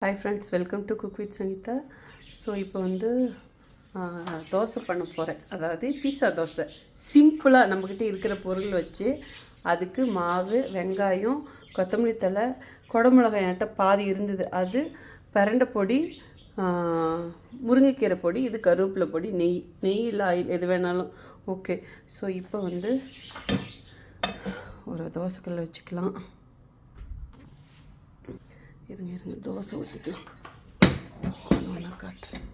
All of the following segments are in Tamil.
Hi friends, welcome to cook with Sangeetha. So இப்போ வந்து தோசை பண்ண போகிறேன். அதாவது பீஸா தோசை. சிம்பிளாக நம்மக்கிட்ட இருக்கிற பொருள் வச்சு அதுக்கு மாவு, வெங்காயம், கொத்தமல்லி தழை, குடமிளகாய் என்கிட்ட பாதி இருந்தது, அது பிரண்டை பொடி, முருங்கைக்கீரை பொடி, இது கருவேப்பிலை பொடி, நெய் இல்லை ஆயில் எது வேணாலும் ஓகே. ஸோ இப்போ வந்து ஒரு தோசைக்கல் வச்சுக்கலாம். இருங்க தோசை ஊற்றிக்கலாம். நான் காட்டுறேன்.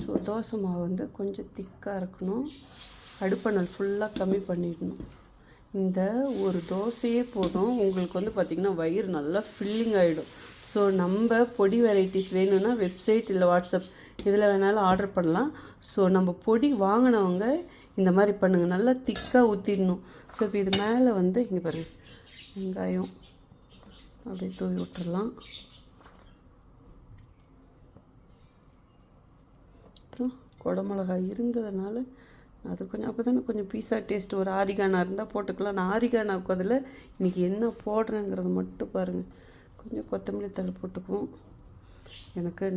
ஸோ தோசை மாவு வந்து கொஞ்சம் திக்காக இருக்கணும். அடுப்பணல் ஃபுல்லாக கம்மி பண்ணிடணும். இந்த ஒரு தோசையே போதும் உங்களுக்கு வந்து பார்த்திங்கன்னா வயிறு நல்லா ஃபில்லிங் ஆகிடும். ஸோ நம்ம பொடி வெரைட்டிஸ் வேணும்னா வெப்சைட் இல்லை வாட்ஸ்அப் இதில் வேணாலும் ஆர்டர் பண்ணலாம். ஸோ நம்ம பொடி வாங்கினவங்க இந்த மாதிரி பண்ணுங்கள், நல்லா திக்காக ஊற்றிடணும். ஸோ இப்போ இது மேலே வந்து இங்கே பாருங்கள், வெங்காயம் அப்படியே தூவி விட்டுடலாம். அப்புறம் குடமிளகாய் இருந்ததுனால அது கொஞ்சம் அப்போ தானே கொஞ்சம் பீஸா டேஸ்ட். ஒரு ஆரிகானா இருந்தால் போட்டுக்கலாம். நான் ஆரிகானாவுக்கு அதில் இன்றைக்கி என்ன போடுறேங்கிறது மட்டும் பாருங்கள். கொஞ்சம் கொத்தமல்லி தழை போட்டுக்குவோம்.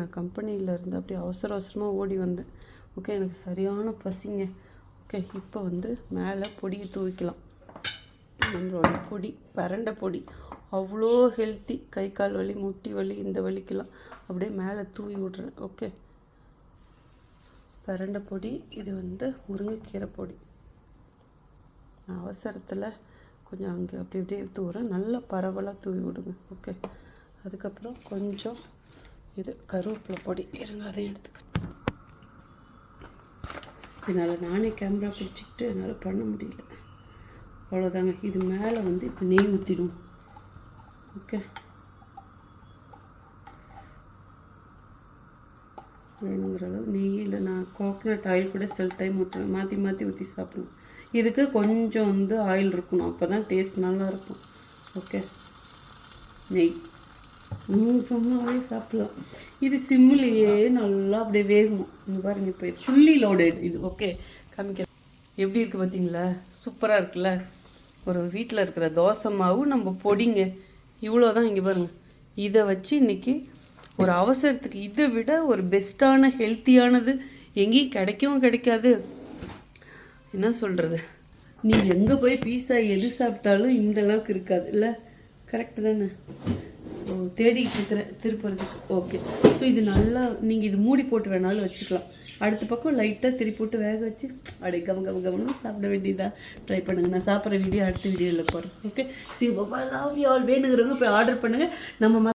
நான் கம்பெனியில் இருந்து அப்படியே அவசரமாக ஓடி வந்தேன். ஓகே, எனக்கு சரியான பசிங்க. ஓகே, இப்போ வந்து மேலே பொடியை தூவிக்கலாம். நம்மளோட பொடி பிரண்டை பொடி அவ்வளோ ஹெல்த்தி. கை கால் வலி, முட்டி வலி, இந்த வலிக்கெல்லாம் அப்படியே மேலே தூவி விட்றேன். ஓகே, பிரண்டை பொடி. இது வந்து முருங்கைக்கீரை பொடி. நான் அவசரத்தில் கொஞ்சம் அங்கே அப்படி அப்படியே தூவுறேன். நல்லா பரவலாக தூவி விடுங்க. ஓகே, அதுக்கப்புறம் கொஞ்சம் இது கருவேப்பிலை பொடி. இருங்க அதையும் எடுத்துக்கிறேன். என்னால் நானே கேமரா பிடிச்சிக்கிட்டு என்னால் பண்ண முடியல. அவ்வளோதாங்க. இது மேலே வந்து இப்போ நெய் ஊற்றிடும். ஓகே, வேணுங்கிற அளவு நெய்யில் நான் கோகனட் ஆயில் கூட சில டைம் ஊற்றுவேன். மாற்றி ஊற்றி சாப்பிடணும். இதுக்கு கொஞ்சம் வந்து ஆயில் இருக்கணும், அப்போ தான் டேஸ்ட் நல்லாயிருக்கும். ஓகே, நெய் சும்மாவே சாப்பிடலாம். இது சிம்மிலேயே நல்லா அப்படியே வேகணும். இங்கே பாருங்கள், இப்போ ஃபுல்லி லோடட் இது. ஓகே, காமிக்க எப்படி இருக்குது பார்த்தீங்களா? சூப்பராக இருக்குல்ல. ஒரு வீட்டில் இருக்கிற தோசை மாவு நம்ம பொடிங்க இவ்வளோ தான். இங்கே பாருங்கள், இதை வச்சு இன்றைக்கி ஒரு அவசரத்துக்கு இதை விட ஒரு பெஸ்ட்டான ஹெல்த்தியானது எங்கேயும் கிடைக்காது. என்ன சொல்கிறது, நீங்கள் எங்கே போய் பீஸா எது சாப்பிட்டாலும் இந்த அளவுக்கு இருக்காது இல்லை? கரெக்டு தானே? ஸோ தேடிக்கிட்டு இருக்கிறேன் திருப்புறதுக்கு. ஓகே, ஸோ இது நல்லா நீங்கள் இது மூடி போட்டு வேணாலும் வச்சுக்கலாம். அடுத்த பக்கம் லைட்டாக திருப்பி போட்டு வேக வச்சு அப்படியே கவனமாக சாப்பிட வேண்டியதாக ட்ரை பண்ணுங்கள். நான் சாப்பிட்ற வீடியோ அடுத்த வீடியோவில் போகிறேன். Okay, C Baba love you all. வேணுங்கிறவங்க போய் ஆர்டர் பண்ணுங்கள். நம்ம